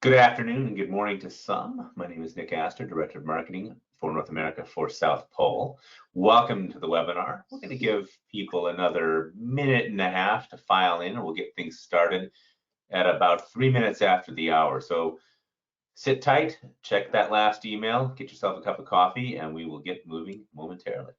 Good afternoon and good morning to some. My name is Nick Astor, Director of Marketing for North America for South Pole. Welcome to the webinar. We're going to give people another minute and a half to file in, and we'll get things started at about 3 minutes after the hour. So sit tight, check that last email, get yourself a cup of coffee, and we will get moving momentarily.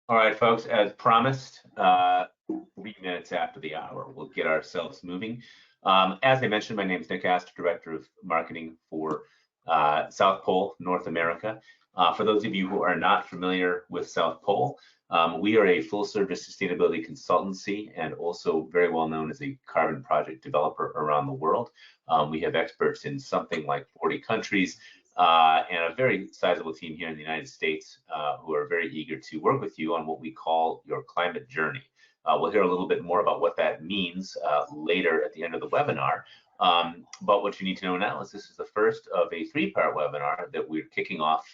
All right, folks, as promised, 3 minutes after the hour, we'll get ourselves moving. As I mentioned, my name is Nick Astor, Director of Marketing for South Pole, North America. For those of you who are not familiar with South Pole, we are a full-service sustainability consultancy and also very well known as a carbon project developer around the world. We have experts in something like 40 countries, and a very sizable team here in the United States who are very eager to work with you on what we call your climate journey. We'll hear a little bit more about what that means later at the end of the webinar. But what you need to know now is this is the first of a 3-part webinar that we're kicking off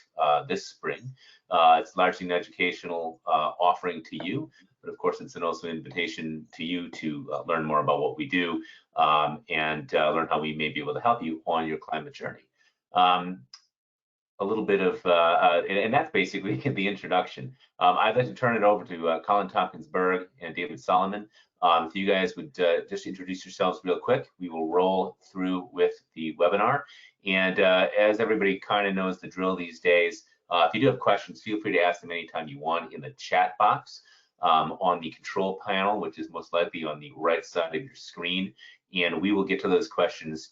this spring. It's largely an educational offering to you, but of course it's also an invitation to you to learn more about what we do and learn how we may be able to help you on your climate journey. A little bit of, and that's basically the introduction. I'd like to turn it over to Colin Tompkins-Berg and David Solomon. If you guys would just introduce yourselves real quick, we will roll through with the webinar. And as everybody kind of knows the drill these days, if you do have questions, feel free to ask them anytime you want in the chat box on the control panel, which is most likely on the right side of your screen. And we will get to those questions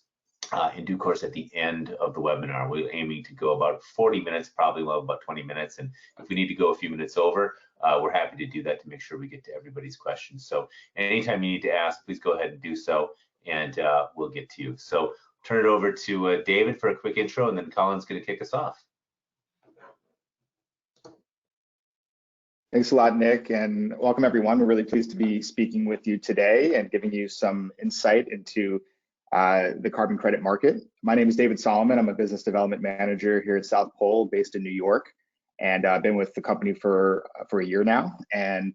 in due course at the end of the webinar. We're aiming to go about 40 minutes, probably about 20 minutes. And if we need to go a few minutes over, we're happy to do that to make sure we get to everybody's questions. So anytime you need to ask, please go ahead and do so, and we'll get to you. So turn it over to David for a quick intro, and then Colin's going to kick us off. Thanks a lot, Nick, and welcome everyone. We're really pleased to be speaking with you today and giving you some insight into the carbon credit market. My name is David Solomon. I'm a business development manager here at South Pole, based in New York, and I've been with the company for a year now. And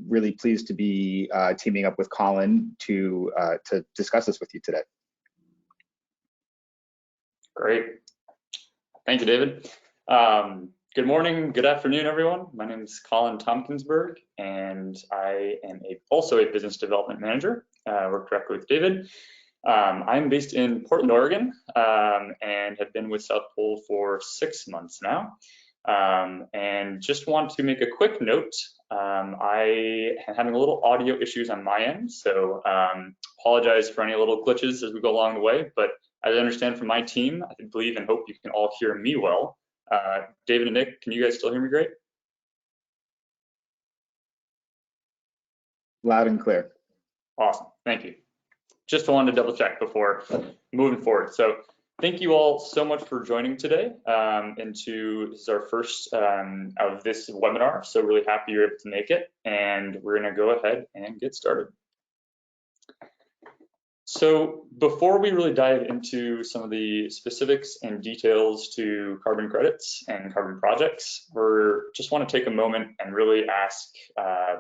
really pleased to be teaming up with Colin to discuss this with you today. Great, thank you, David. Good morning, good afternoon, everyone. My name is Colin Tompkins-Berg, and I am also a business development manager. I work directly with David. I'm based in Portland, Oregon, and have been with South Pole for 6 months now. And just want to make a quick note. I am having a little audio issues on my end, so apologize for any little glitches as we go along the way. But as I understand from my team, I believe and hope you can all hear me well. David and Nick, can you guys still hear me great? Loud and clear. Awesome, thank you. Just wanted to double check before moving forward. So thank you all so much for joining today. This is our first of this webinar, so really happy you're able to make it. And we're gonna go ahead and get started. So before we really dive into some of the specifics and details to carbon credits and carbon projects, we just want to take a moment and really ask,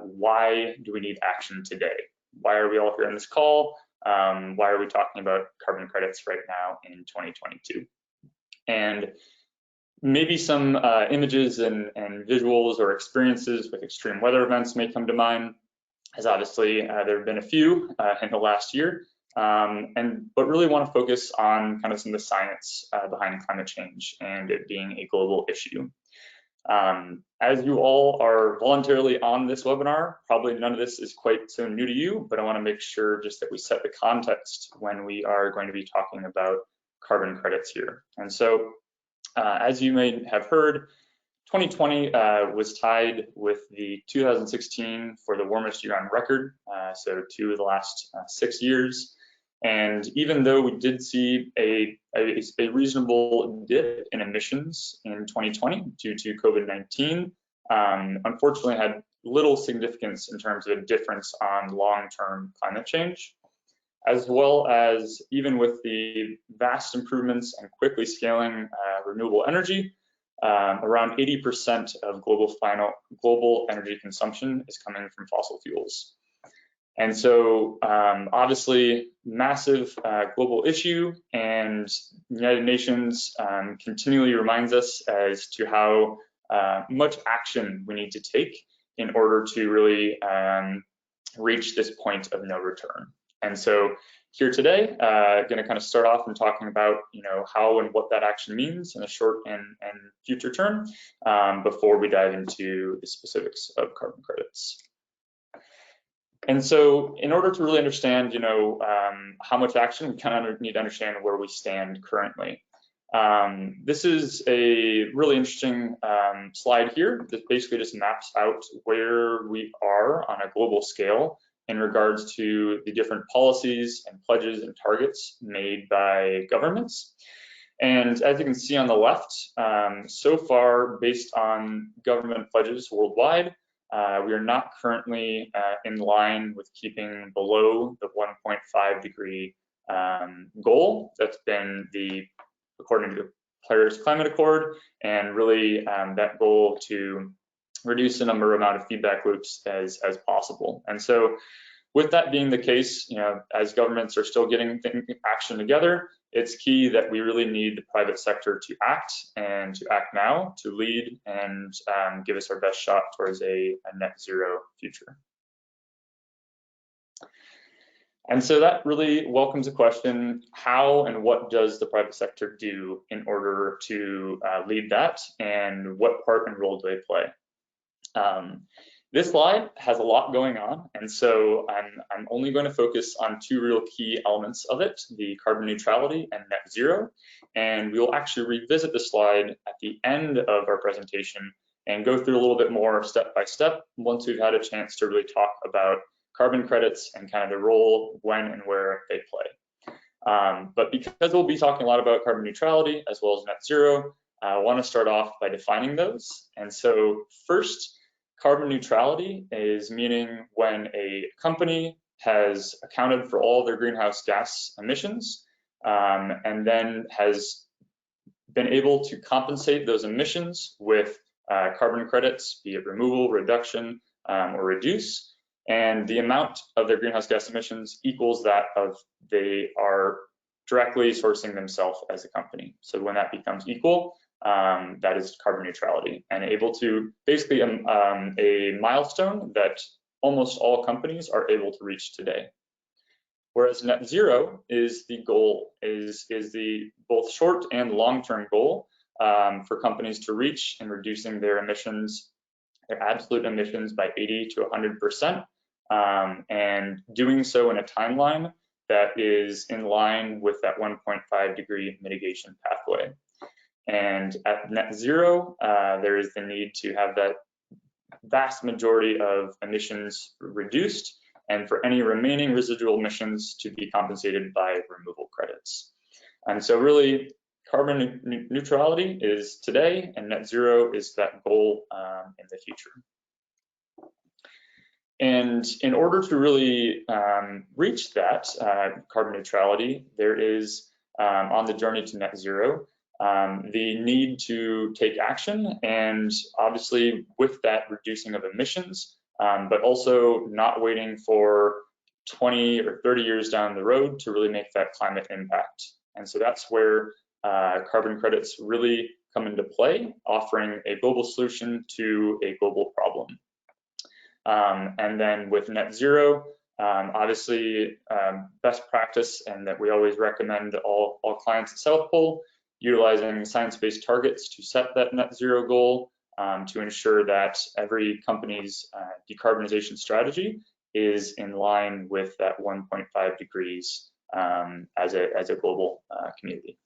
why do we need action today? Why are we all here on this call? Why are we talking about carbon credits right now in 2022? And maybe some images and visuals or experiences with extreme weather events may come to mind, as obviously there have been a few in the last year. But really want to focus on kind of some of the science behind climate change and it being a global issue. As you all are voluntarily on this webinar, probably none of this is quite so new to you, but I want to make sure just that we set the context when we are going to be talking about carbon credits here. And so, as you may have heard, 2020 was tied with the 2016 for the warmest year on record, so 2 of the last 6 years. And even though we did see a reasonable dip in emissions in 2020 due to COVID-19, unfortunately had little significance in terms of a difference on long-term climate change, as well as even with the vast improvements and quickly scaling renewable energy, around 80% of global energy consumption is coming from fossil fuels. And so obviously massive global issue, and the United Nations continually reminds us as to how much action we need to take in order to really reach this point of no return. And so here today, going to kind of start off and talking about, how and what that action means in the short and future term before we dive into the specifics of carbon credits. And so in order to really understand, how much action, we kind of need to understand where we stand currently. This is a really interesting slide here that basically just maps out where we are on a global scale in regards to the different policies and pledges and targets made by governments. And as you can see on the left, so far, based on government pledges worldwide, we are not currently in line with keeping below the 1.5 degree goal. That's been according to the Paris Climate Accord, and really that goal to reduce the amount of feedback loops as possible. And so with that being the case, as governments are still getting action together, it's key that we really need the private sector to act, and to act now, to lead and give us our best shot towards a net zero future. And so that really welcomes a question: how and what does the private sector do in order to lead that, and what part and role do they play? This slide has a lot going on, and so I'm only going to focus on 2 real key elements of it: the carbon neutrality and net zero. And we will actually revisit the slide at the end of our presentation and go through a little bit more step by step once we've had a chance to really talk about carbon credits and kind of the role, when and where they play. But because we'll be talking a lot about carbon neutrality as well as net zero, I want to start off by defining those. And so first, carbon neutrality is meaning when a company has accounted for all their greenhouse gas emissions and then has been able to compensate those emissions with carbon credits, be it removal, reduction, or reduce, and the amount of their greenhouse gas emissions equals that of they are directly sourcing themselves as a company. So when that becomes equal, that is carbon neutrality, and able to basically a milestone that almost all companies are able to reach today. Whereas net zero is the goal, is the both short and long-term goal for companies to reach in reducing their emissions, their absolute emissions, by 80 to 100%, and doing so in a timeline that is in line with that 1.5 degree mitigation pathway. And at net zero, there is the need to have that vast majority of emissions reduced, and for any remaining residual emissions to be compensated by removal credits. And so really, carbon neutrality is today, and net zero is that goal in the future. And in order to really reach that carbon neutrality, there is, on the journey to net zero, the need to take action, and obviously with that reducing of emissions, but also not waiting for 20 or 30 years down the road to really make that climate impact. And so that's where carbon credits really come into play, offering a global solution to a global problem. And then with net zero, obviously best practice, and that we always recommend all clients at South Pole utilizing science-based targets to set that net zero goal, to ensure that every company's decarbonization strategy is in line with that 1.5 degrees as a global community.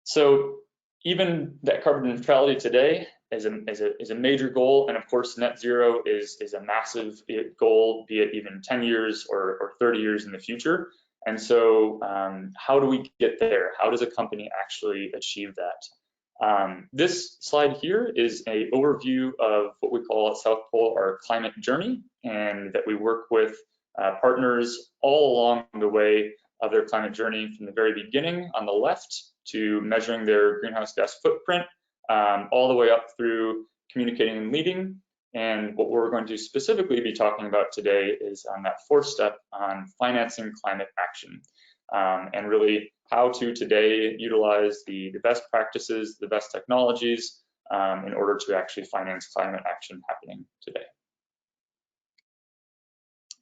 So even that carbon neutrality today is a major goal, and of course net zero is a massive goal, be it even 10 years or 30 years in the future. And so how do we get there? How does a company actually achieve that? This slide here is an overview of what we call at South Pole our climate journey, and that we work with partners all along the way of their climate journey, from the very beginning on the left to measuring their greenhouse gas footprint, all the way up through communicating and leading. And what we're going to specifically be talking about today is on that fourth step on financing climate action, and really how to today utilize the best practices, the best technologies in order to actually finance climate action happening today.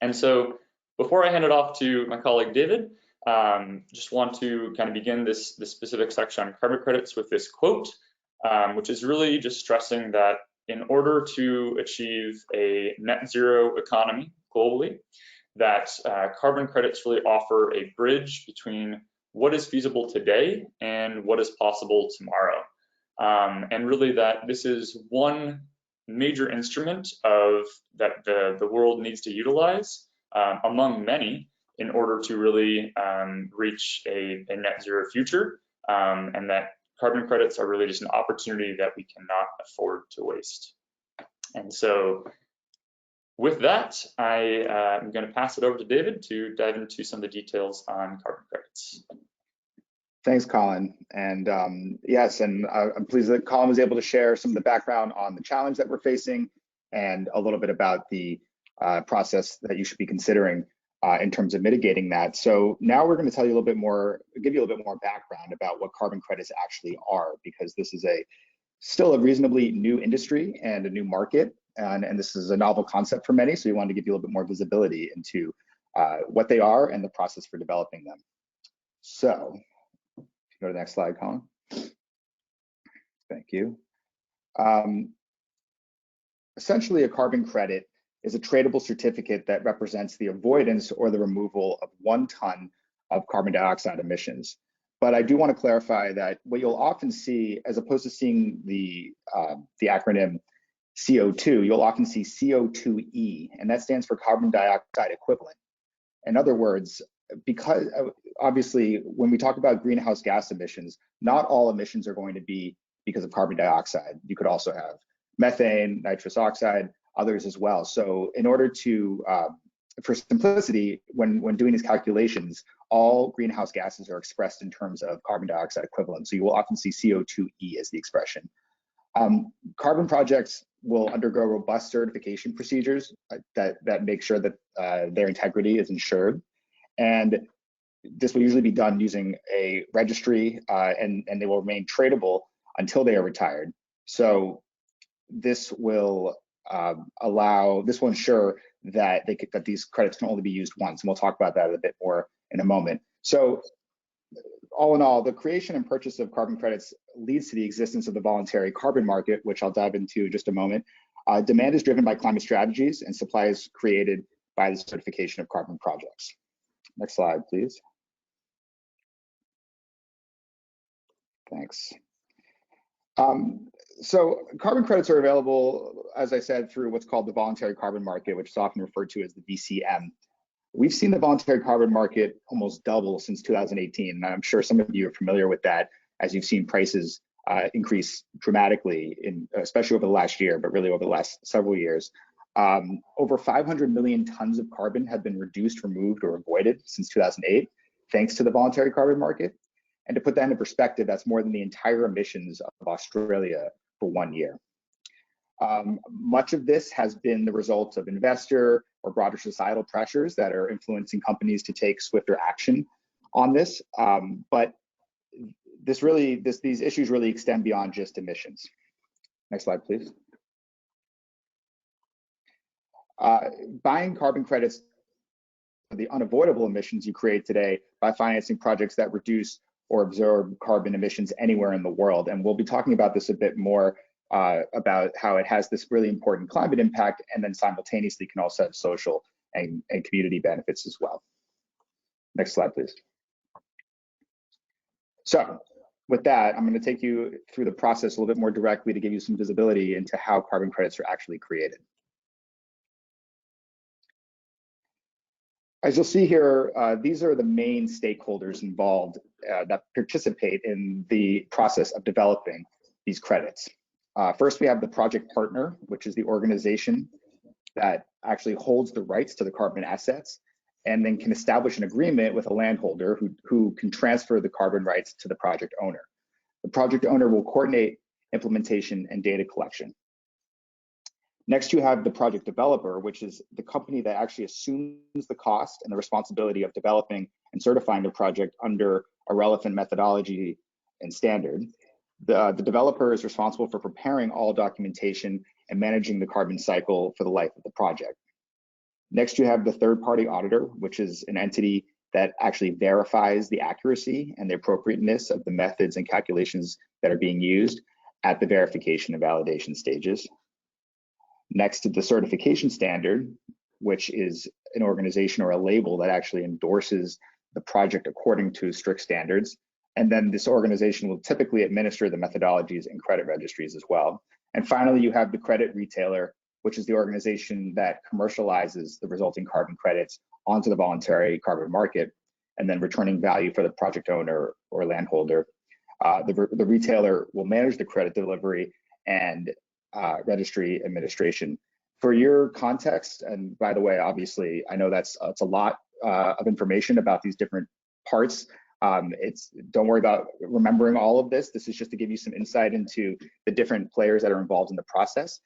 And so before I hand it off to my colleague David, just want to kind of begin this specific section on carbon credits with this quote, which is really just stressing that in order to achieve a net zero economy globally, that carbon credits really offer a bridge between what is feasible today and what is possible tomorrow. And really that this is one major instrument of that the world needs to utilize among many in order to really reach a net zero future, and that carbon credits are really just an opportunity that we cannot afford to waste. And so with that, I am going to pass it over to David to dive into some of the details on carbon credits. Thanks, Colin. And yes, and I'm pleased that Colin was able to share some of the background on the challenge that we're facing and a little bit about the process that you should be considering in terms of mitigating that. So now we're going to tell you a little bit more, give you a little bit more background about what carbon credits actually are, because this is still a reasonably new industry and a new market, and this is a novel concept for many. So we wanted to give you a little bit more visibility into what they are and the process for developing them. So go to the next slide, Colin. Thank you. Essentially, a carbon credit is a tradable certificate that represents the avoidance or the removal of 1 ton of carbon dioxide emissions. But I do want to clarify that what you'll often see, as opposed to seeing the acronym CO2, you'll often see CO2e, and that stands for carbon dioxide equivalent. In other words, because obviously when we talk about greenhouse gas emissions, not all emissions are going to be because of carbon dioxide. You could also have methane, nitrous oxide, others as well. So in order to, for simplicity, when doing these calculations, all greenhouse gases are expressed in terms of carbon dioxide equivalent. So you will often see CO2e as the expression. Carbon projects will undergo robust certification procedures that make sure that their integrity is ensured. And this will usually be done using a registry, and they will remain tradable until they are retired. So this will ensure that that these credits can only be used once, and we'll talk about that a bit more in a moment. So all in all, the creation and purchase of carbon credits leads to the existence of the voluntary carbon market, which I'll dive into in just a moment. Demand is driven by climate strategies, and supply is created by the certification of carbon projects. Next slide, please. Thanks. So carbon credits are available, as I said, through what's called the voluntary carbon market, which is often referred to as the VCM. We've seen the voluntary carbon market almost double since 2018, and I'm sure some of you are familiar with that, as you've seen prices increase dramatically, especially over the last year, but really over the last several years. Over 500 million tons of carbon have been reduced, removed, or avoided since 2008, thanks to the voluntary carbon market. And to put that into perspective, that's more than the entire emissions of Australia for 1 year. Much of this has been the result of investor or broader societal pressures that are influencing companies to take swifter action on this. But these issues really extend beyond just emissions. Next slide, please. Buying carbon credits for the unavoidable emissions you create today by financing projects that reduce or absorb carbon emissions anywhere in the world. And we'll be talking about this a bit more about how it has this really important climate impact, and then simultaneously can also have social and community benefits as well. Next slide, please. So with that, I'm going to take you through the process a little bit more directly to give you some visibility into how carbon credits are actually created. As you'll see here, these are the main stakeholders involved that participate in the process of developing these credits. First, we have the project partner, which is the organization that actually holds the rights to the carbon assets, and then can establish an agreement with a landholder who can transfer the carbon rights to the project owner. The project owner will coordinate implementation and data collection. Next, you have the project developer, which is the company that actually assumes the cost and the responsibility of developing and certifying the project under a relevant methodology and standard. The developer is responsible for preparing all documentation and managing the carbon cycle for the life of the project. Next, you have the third-party auditor, which is an entity that actually verifies the accuracy and the appropriateness of the methods and calculations that are being used at the verification and validation stages. Next to the certification standard, which is an organization or a label that actually endorses the project according to strict standards. And then this organization will typically administer the methodologies and credit registries as well. And finally, you have the credit retailer, which is the organization that commercializes the resulting carbon credits onto the voluntary carbon market, and then returning value for the project owner or landholder. The retailer will manage the credit delivery and registry administration. For your context, and by the way, obviously, I know it's a lot of information about these different parts. Don't worry about remembering all of this. This is just to give you some insight into the different players that are involved in the process.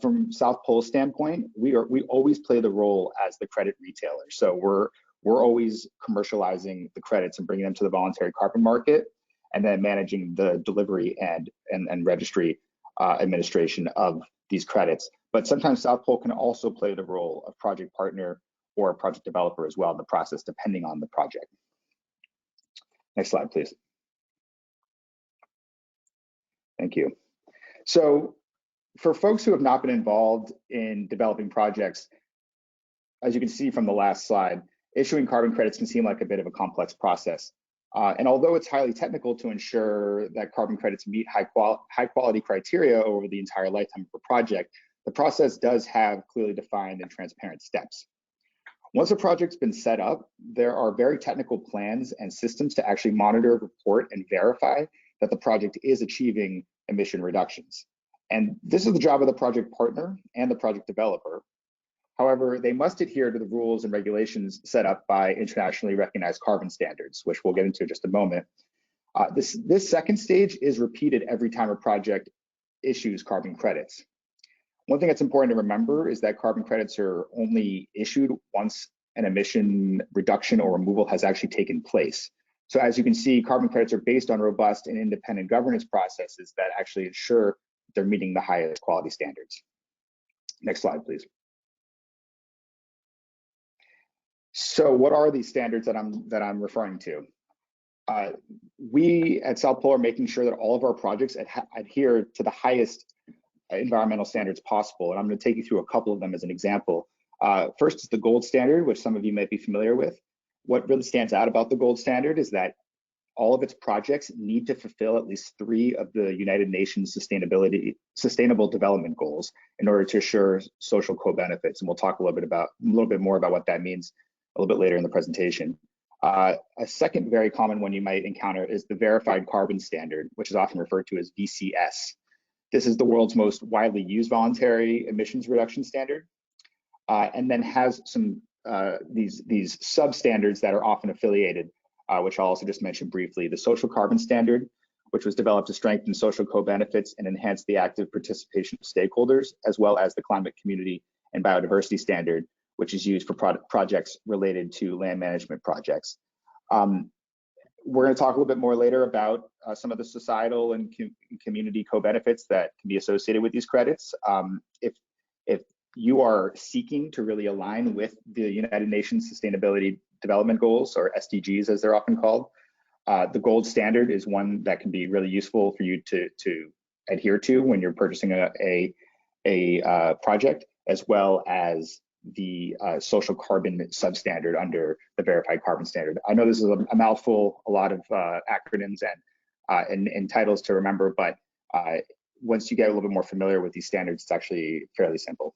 From South Pole's standpoint, we always play the role as the credit retailer. So we're always commercializing the credits and bringing them to the voluntary carbon market, and then managing the delivery and registry administration of these credits. But sometimes South Pole can also play the role of project partner or project developer as well in the process, depending on the project. Next slide, please. Thank you. So for folks who have not been involved in developing projects, as you can see from the last slide, issuing carbon credits can seem like a bit of a complex process. And although it's highly technical to ensure that carbon credits meet high quality criteria over the entire lifetime of a project, the process does have clearly defined and transparent steps. Once a project's been set up, there are very technical plans and systems to actually monitor, report, and verify that the project is achieving emission reductions. And this is the job of the project partner and the project developer. However, they must adhere to the rules and regulations set up by internationally recognized carbon standards, which we'll get into in just a moment. This second stage is repeated every time a project issues carbon credits. One thing that's important to remember is that carbon credits are only issued once an emission reduction or removal has actually taken place. So as you can see, carbon credits are based on robust and independent governance processes that actually ensure they're meeting the highest quality standards. Next slide, please. So what are these standards that I'm referring to? We at South Pole are making sure that all of our projects adhere to the highest environmental standards possible, and I'm going to take you through a couple of them as an example. First is the gold standard, which some of you might be familiar with. What really stands out about the gold standard is that all of its projects need to fulfill at least 3 of the United Nations Sustainable Development Goals in order to assure social co-benefits, and we'll talk a little bit more about what that means a little bit later in the presentation. A second very common one you might encounter is the Verified Carbon Standard, which is often referred to as VCS. This is the world's most widely used voluntary emissions reduction standard, and then has some these sub-standards that are often affiliated, which I'll also just mention briefly. The Social Carbon Standard, which was developed to strengthen social co-benefits and enhance the active participation of stakeholders, as well as the Climate, Community, and Biodiversity Standard, which is used for projects related to land management projects. We're going to talk a little bit more later about some of the societal and community co-benefits that can be associated with these credits. If you are seeking to really align with the United Nations Sustainability Development Goals, or SDGs as they're often called, The gold standard is one that can be really useful for you to adhere to when you're purchasing a project, as well as the social carbon substandard under the verified carbon standard. I know this is a mouthful, a lot of acronyms and titles to remember, but once you get a little bit more familiar with these standards, it's actually fairly simple.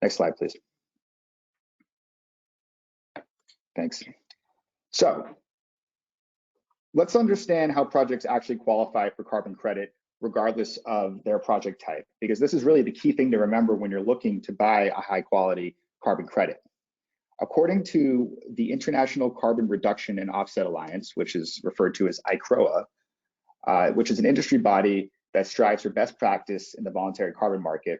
Next slide, please. Thanks. So let's understand how projects actually qualify for carbon credit regardless of their project type, because this is really the key thing to remember when you're looking to buy a high quality carbon credit. According to the International Carbon Reduction and Offset Alliance, which is referred to as ICROA, which is an industry body that strives for best practice in the voluntary carbon market,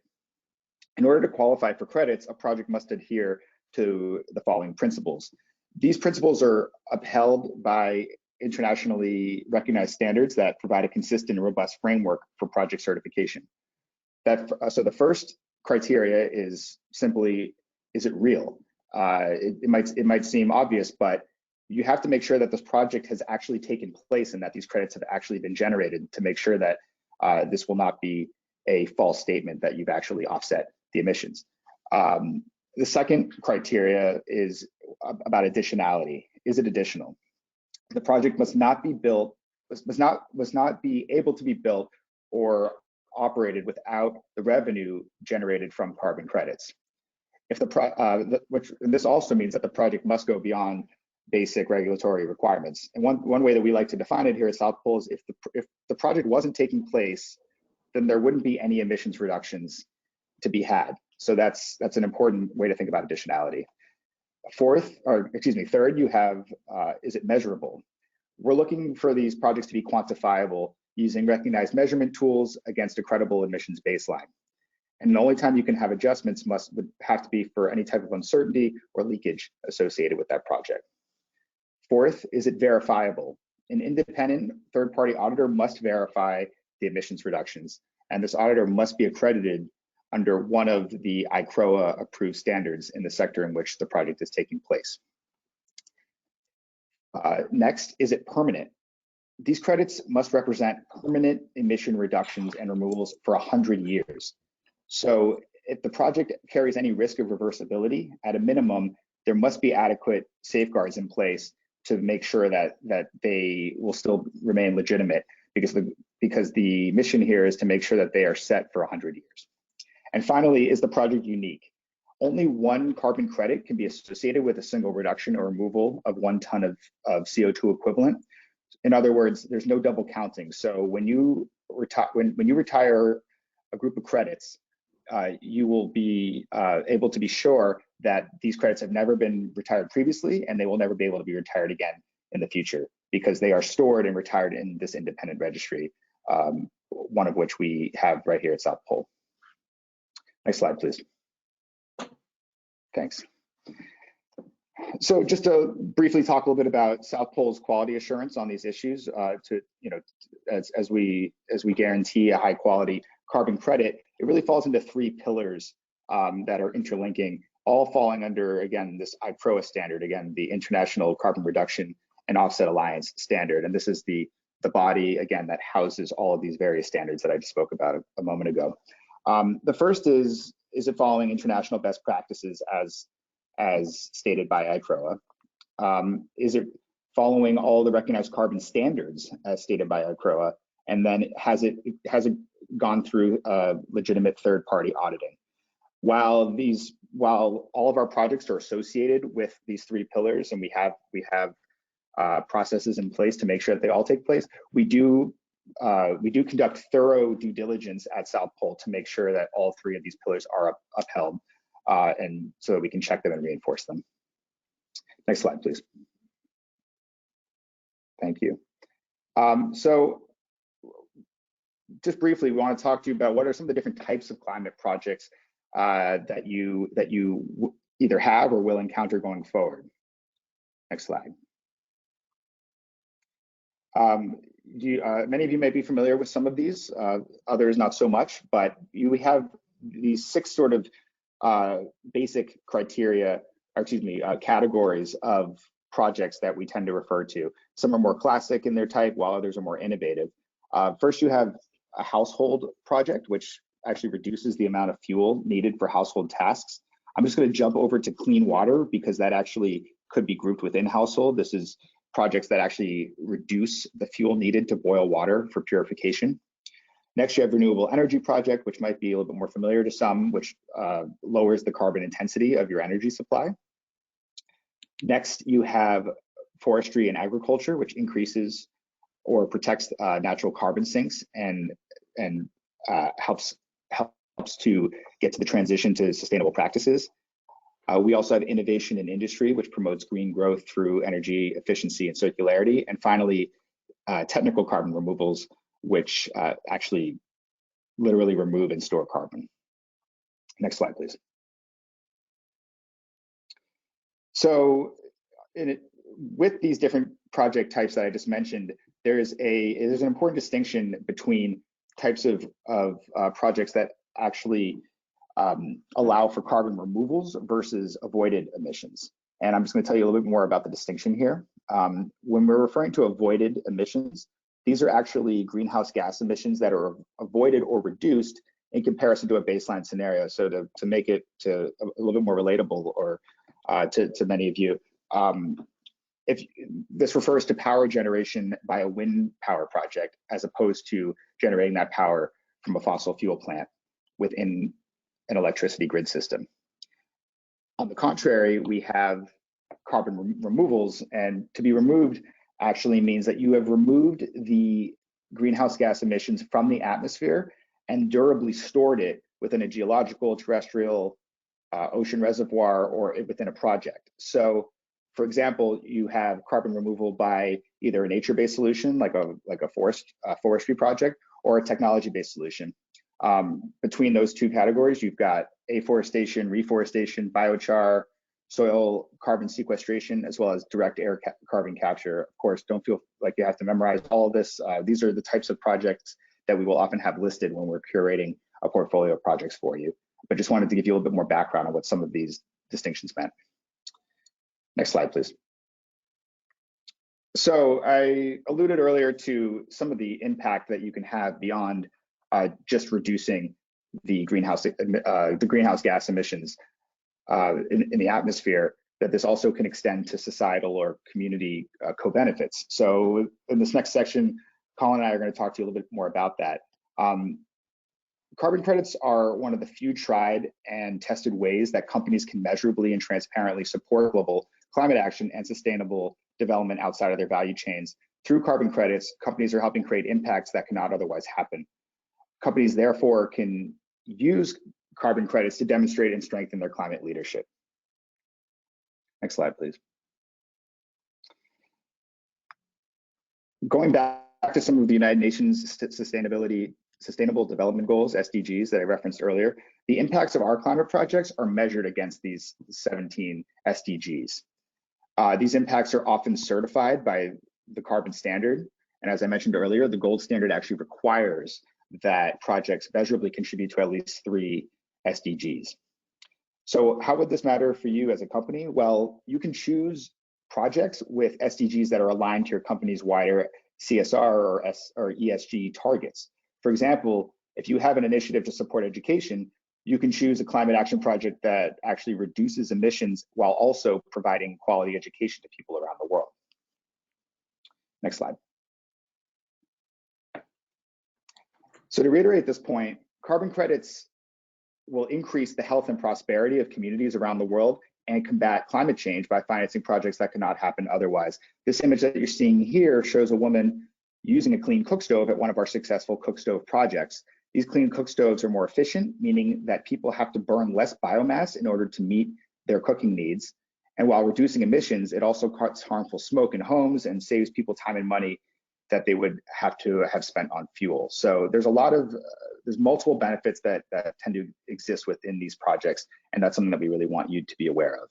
in order to qualify for credits, a project must adhere to the following principles. These principles are upheld by internationally recognized standards that provide a consistent and robust framework for project certification. So the first criteria is simply, is it real? It might seem obvious, but you have to make sure that this project has actually taken place and that these credits have actually been generated to make sure that this will not be a false statement that you've actually offset the emissions. The second criteria is about additionality. Is it additional? The project must not be able to be built or operated without the revenue generated from carbon credits. If this also means that the project must go beyond basic regulatory requirements. And one way that we like to define it here at South Pole is if the project wasn't taking place, then there wouldn't be any emissions reductions to be had. So that's an important way to think about additionality. Third, you have, is it measurable? We're looking for these projects to be quantifiable using recognized measurement tools against a credible emissions baseline. And the only time you can have adjustments would have to be for any type of uncertainty or leakage associated with that project. Fourth, is it verifiable? An independent third-party auditor must verify the emissions reductions, and this auditor must be accredited under one of the ICROA approved standards in the sector in which the project is taking place. Next, is it permanent? These credits must represent permanent emission reductions and removals for 100 years. So if the project carries any risk of reversibility, at a minimum, there must be adequate safeguards in place to make sure that they will still remain legitimate, because the mission here is to make sure that they are set for 100 years. And finally, is the project unique? Only one carbon credit can be associated with a single reduction or removal of 1 ton of CO2 equivalent. In other words, there's no double counting. So when you retire a group of credits, you will be able to be sure that these credits have never been retired previously, and they will never be able to be retired again in the future, because they are stored and retired in this independent registry, one of which we have right here at South Pole. Next slide, please. Thanks. So just to briefly talk a little bit about South Pole's quality assurance on these issues, as we guarantee a high quality carbon credit, it really falls into 3 pillars that are interlinking, all falling under, again, this ICROA standard, again, the International Carbon Reduction and Offset Alliance standard. And this is the body, again, that houses all of these various standards that I just spoke about a moment ago. The first is it following international best practices as stated by ICROA? Is it following all the recognized carbon standards as stated by ICROA? And then has it gone through legitimate third-party auditing? While all of our projects are associated with these 3 pillars, and we have processes in place to make sure that they all take place, we do conduct thorough due diligence at South Pole to make sure that all 3 of these pillars are upheld, and so that we can check them and reinforce them. Next slide, please. Thank you. So just briefly, we want to talk to you about what are some of the different types of climate projects that you either have or will encounter going forward. Next slide. Many of you may be familiar with some of these, others not so much, but we have these 6 sort of basic criteria, or excuse me, categories of projects that we tend to refer to. Some are more classic in their type, while others are more innovative. First, you have a household project, which actually reduces the amount of fuel needed for household tasks. I'm just going to jump over to clean water because that actually could be grouped within household. This is projects that actually reduce the fuel needed to boil water for purification. Next, you have renewable energy project, which might be a little bit more familiar to some, which lowers the carbon intensity of your energy supply. Next, you have forestry and agriculture, which increases or protects natural carbon sinks and helps to get to the transition to sustainable practices. We also have innovation in industry, which promotes green growth through energy efficiency and circularity. And finally, technical carbon removals, which actually literally remove and store carbon. Next slide, please. So with these different project types that I just mentioned, there's an important distinction between types of projects that actually allow for carbon removals versus avoided emissions. And I'm just going to tell you a little bit more about the distinction here. When we're referring to avoided emissions, these are actually greenhouse gas emissions that are avoided or reduced in comparison to a baseline scenario. So to make it a little bit more relatable or to many of you, if this refers to power generation by a wind power project, as opposed to generating that power from a fossil fuel plant within an electricity grid system. On the contrary, we have carbon removals, and to be removed actually means that you have removed the greenhouse gas emissions from the atmosphere and durably stored it within a geological, terrestrial, ocean reservoir, or within a project. So, for example, you have carbon removal by either a nature-based solution, like a forestry project, or a technology-based solution. Between those two categories, you've got afforestation, reforestation, biochar, soil carbon sequestration, as well as direct air carbon capture. Of course, don't feel like you have to memorize all of this. These are the types of projects that we will often have listed when we're curating a portfolio of projects for you. But just wanted to give you a little bit more background on what some of these distinctions meant. Next slide, please. So I alluded earlier to some of the impact that you can have beyond just reducing the greenhouse gas emissions in the atmosphere, that this also can extend to societal or community co-benefits. So in this next section, Colin and I are going to talk to you a little bit more about that. Carbon credits are one of the few tried and tested ways that companies can measurably and transparently support global climate action and sustainable development outside of their value chains. Through carbon credits, companies are helping create impacts that cannot otherwise happen. Companies therefore can use carbon credits to demonstrate and strengthen their climate leadership. Next slide, please. Going back to some of the United Nations Sustainable Development Goals, SDGs, that I referenced earlier, the impacts of our climate projects are measured against these 17 SDGs. These impacts are often certified by the Carbon Standard. And as I mentioned earlier, the gold standard actually requires that projects measurably contribute to at least 3 SDGs. So how would this matter for you as a company? Well, you can choose projects with SDGs that are aligned to your company's wider CSR or ESG targets. For example, if you have an initiative to support education, you can choose a climate action project that actually reduces emissions while also providing quality education to people around the world. Next slide. So to reiterate this point, carbon credits will increase the health and prosperity of communities around the world and combat climate change by financing projects that cannot happen otherwise. This image that you're seeing here shows a woman using a clean cook stove at one of our successful cook stove projects. These clean cook stoves are more efficient, meaning that people have to burn less biomass in order to meet their cooking needs. And while reducing emissions, it also cuts harmful smoke in homes and saves people time and money that they would have to have spent on fuel. So there's there's multiple benefits that tend to exist within these projects, and that's something that we really want you to be aware of.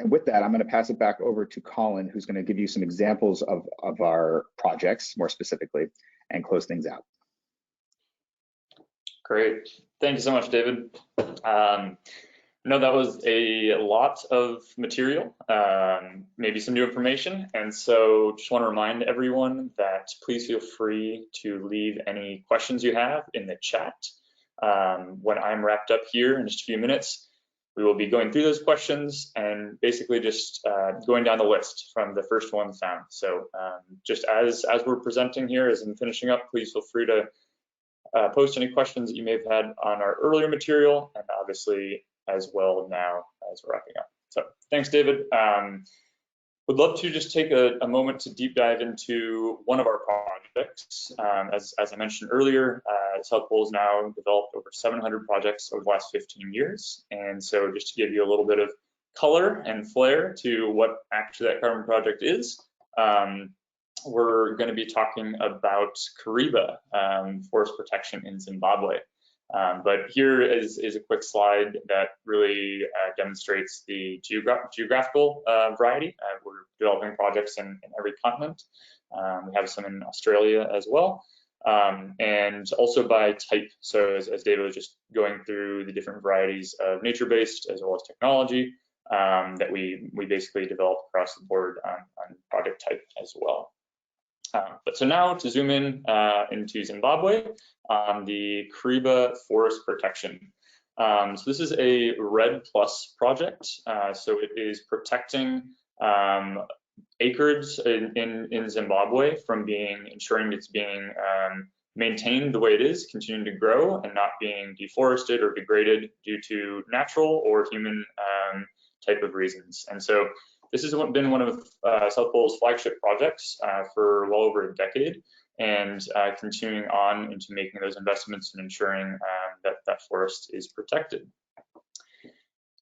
And with that, I'm going to pass it back over to Colin, who's going to give you some examples of our projects more specifically and close things out. Great. Thank you so much, David. No, that was a lot of material, maybe some new information. And so just want to remind everyone that please feel free to leave any questions you have in the chat. When I'm wrapped up here in just a few minutes, we will be going through those questions and basically just going down the list from the first ones down. So just as we're presenting here, as I'm finishing up, please feel free to post any questions that you may have had on our earlier material, and obviously as well now as we're wrapping up. So thanks, David. Would love to just take a moment to deep dive into one of our projects. As I mentioned earlier, South Pole has now developed over 700 projects over the last 15 years. And so just to give you a little bit of color and flair to what actually that carbon project is, we're going to be talking about Kariba, forest protection in Zimbabwe. But here is a quick slide that really demonstrates the geographical variety. We're developing projects in every continent. We have some in Australia as well, and also by type. So as David was just going through the different varieties of nature-based as well as technology that we basically develop across the board on project type as well. But so now to zoom in into Zimbabwe on the Kariba forest protection. So this is a RED Plus project. So it is protecting acreage in Zimbabwe from ensuring it's being maintained the way it is, continuing to grow and not being deforested or degraded due to natural or human type of reasons. And so this has been one of South Pole's flagship projects for well over a decade, and continuing on into making those investments and ensuring that forest is protected.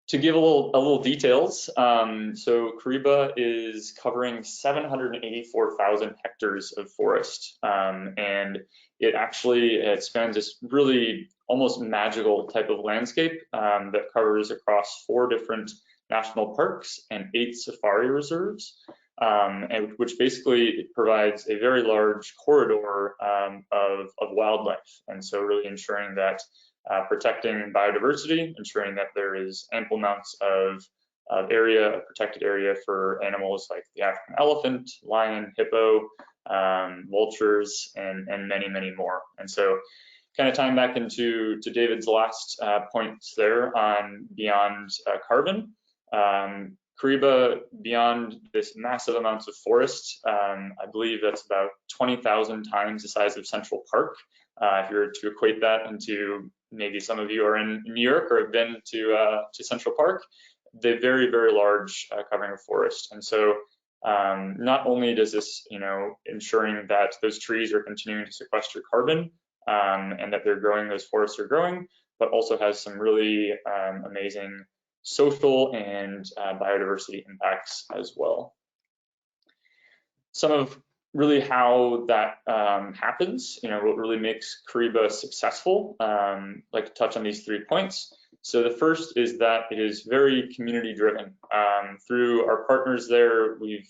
To give a little details, so Kariba is covering 784,000 hectares of forest, and it spans this really almost magical type of landscape that covers across 4 different national parks and 8 safari reserves, and which basically provides a very large corridor of wildlife. And so really ensuring that protecting biodiversity, ensuring that there is ample amounts of protected area for animals like the African elephant, lion, hippo, vultures, and many, many more. And so kind of tying back into David's last points there on beyond carbon, Kariba, beyond this massive amounts of forest, I believe that's about 20,000 times the size of Central Park. If you were to equate that into, maybe some of you are in New York or have been to Central Park, they're very, very large covering of forest. And so not only does this, ensuring that those trees are continuing to sequester carbon and that those forests are growing, but also has some really amazing social and biodiversity impacts as well. Some of really how that happens, what really makes Kariba successful, I'd like to touch on these 3 points. So the first is that it is very community driven. Through our partners there, we've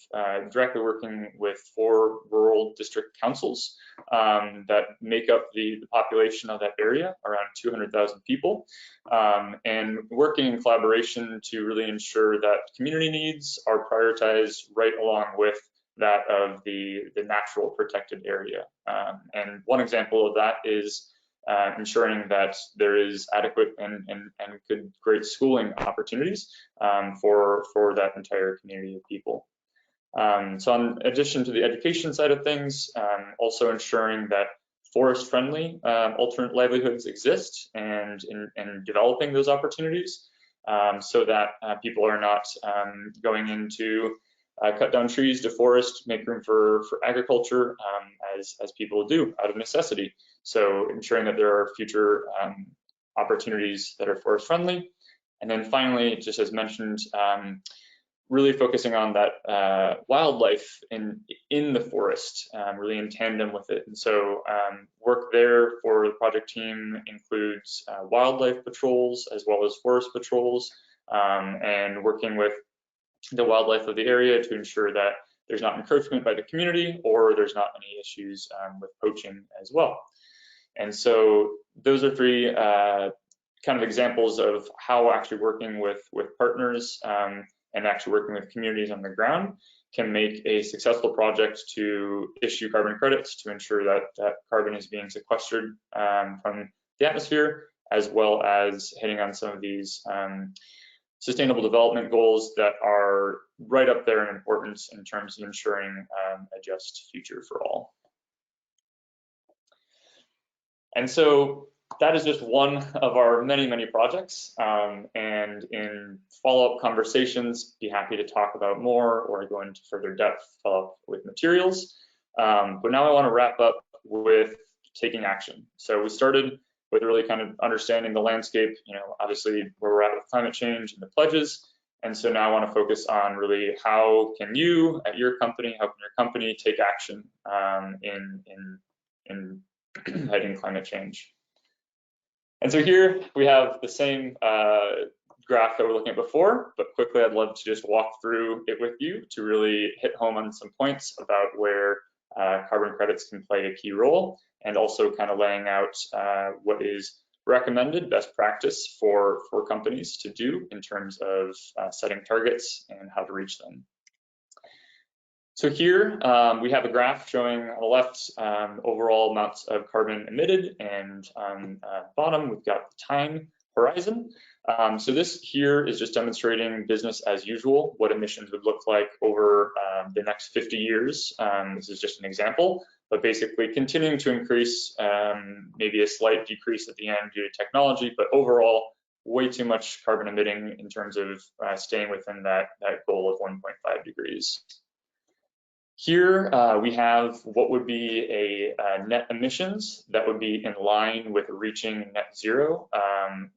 directly working with 4 rural district councils that make up the population of that area, around 200,000 people, and working in collaboration to really ensure that community needs are prioritized right along with that of the natural protected area. And one example of that is ensuring that there is adequate and great schooling opportunities for that entire community of people. So in addition to the education side of things, also ensuring that forest-friendly alternate livelihoods exist and in developing those opportunities so that people are not going into cut down trees, deforest, make room for agriculture, as people do out of necessity. So ensuring that there are future opportunities that are forest friendly. And then finally, just as mentioned, really focusing on that wildlife in the forest, really in tandem with it. And so work there for the project team includes wildlife patrols as well as forest patrols, and working with the wildlife of the area to ensure that there's not encroachment by the community or there's not any issues with poaching as well. And so those are 3 kind of examples of how actually working with partners and actually working with communities on the ground can make a successful project to issue carbon credits to ensure that carbon is being sequestered from the atmosphere, as well as hitting on some of these sustainable development goals that are right up there in importance in terms of ensuring a just future for all. And so that is just one of our many, many projects. And in follow-up conversations, be happy to talk about more or go into further depth, follow up with materials. But now I want to wrap up with taking action. So we started with really kind of understanding the landscape, obviously where we're at with climate change and the pledges. And so now I want to focus on really how can you at your company, how can your company take action in fighting climate change. And so here we have the same graph that we're looking at before, but quickly I'd love to just walk through it with you to really hit home on some points about where carbon credits can play a key role, and also kind of laying out what is recommended best practice for companies to do in terms of setting targets and how to reach them. So here we have a graph showing on the left overall amounts of carbon emitted, and on the bottom we've got the time horizon. So this here is just demonstrating business as usual, what emissions would look like over the next 50 years. This is just an example, but basically continuing to increase, maybe a slight decrease at the end due to technology, but overall way too much carbon emitting in terms of staying within that goal of 1.5 degrees. Here we have what would be a net emissions that would be in line with reaching net zero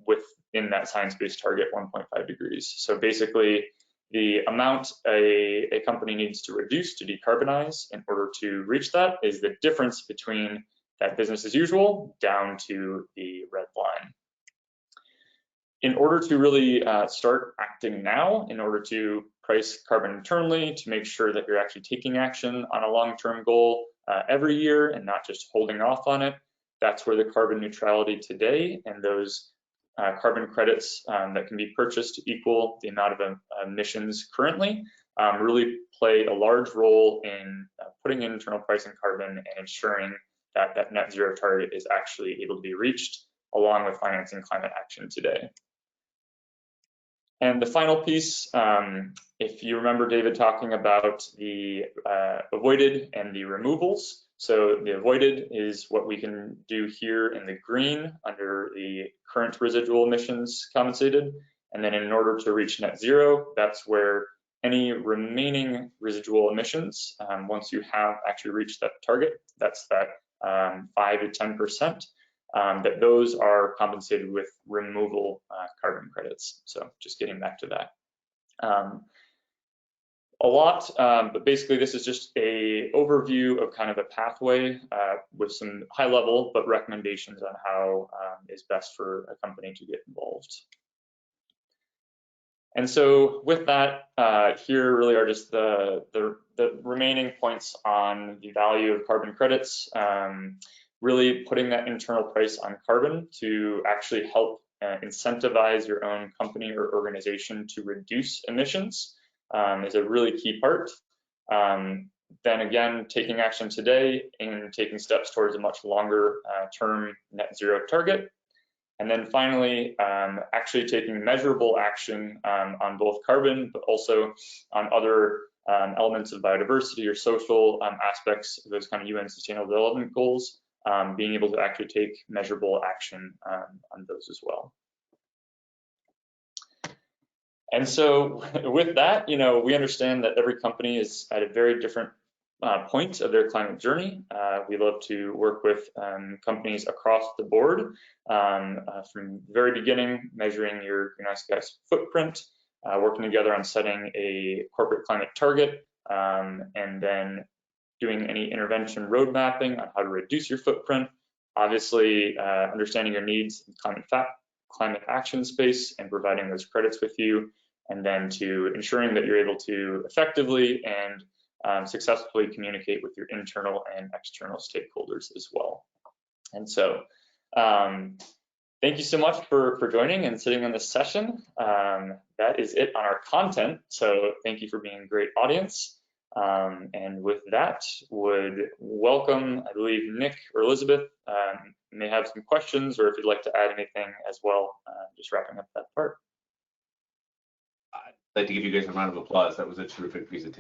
within that science-based target 1.5 degrees. So basically the amount a company needs to reduce to decarbonize in order to reach that is the difference between that business as usual down to the red line. In order to really start acting now, in order to price carbon internally, to make sure that you're actually taking action on a long-term goal every year and not just holding off on it, that's where the carbon neutrality today and those carbon credits that can be purchased to equal the amount of emissions currently really play a large role in putting in internal pricing carbon and ensuring that that net zero target is actually able to be reached along with financing climate action today. And the final piece, if you remember David talking about the avoided and the removals. So the avoided is what we can do here in the green under the current residual emissions compensated. And then in order to reach net zero, that's where any remaining residual emissions, once you have actually reached that target, that's that 5 to 10%. That those are compensated with removal carbon credits. So just getting back to that. A lot, but basically this is just a overview of kind of a pathway with some high level, but recommendations on how is best for a company to get involved. And so with that, here really are just the remaining points on the value of carbon credits. Really putting that internal price on carbon to actually help incentivize your own company or organization to reduce emissions is a really key part. Then again, taking action today and taking steps towards a much longer term net zero target. And then finally, actually taking measurable action on both carbon, but also on other elements of biodiversity or social aspects of those kind of UN Sustainable Development Goals. Being able to actually take measurable action on those as well. And so with that, we understand that every company is at a very different point of their climate journey. We love to work with companies across the board, from the very beginning, measuring your greenhouse gas footprint, working together on setting a corporate climate target, and then doing any intervention road mapping on how to reduce your footprint, obviously understanding your needs in climate action space and providing those credits with you, and then to ensuring that you're able to effectively and successfully communicate with your internal and external stakeholders as well. And so Thank you so much for joining and sitting on this session. That is it on our content. So thank you for being a great audience. And with that, would welcome, I believe, Nick or Elizabeth may have some questions, or if you'd like to add anything as well, just wrapping up that part. I'd like to give you guys a round of applause. That was a terrific presentation.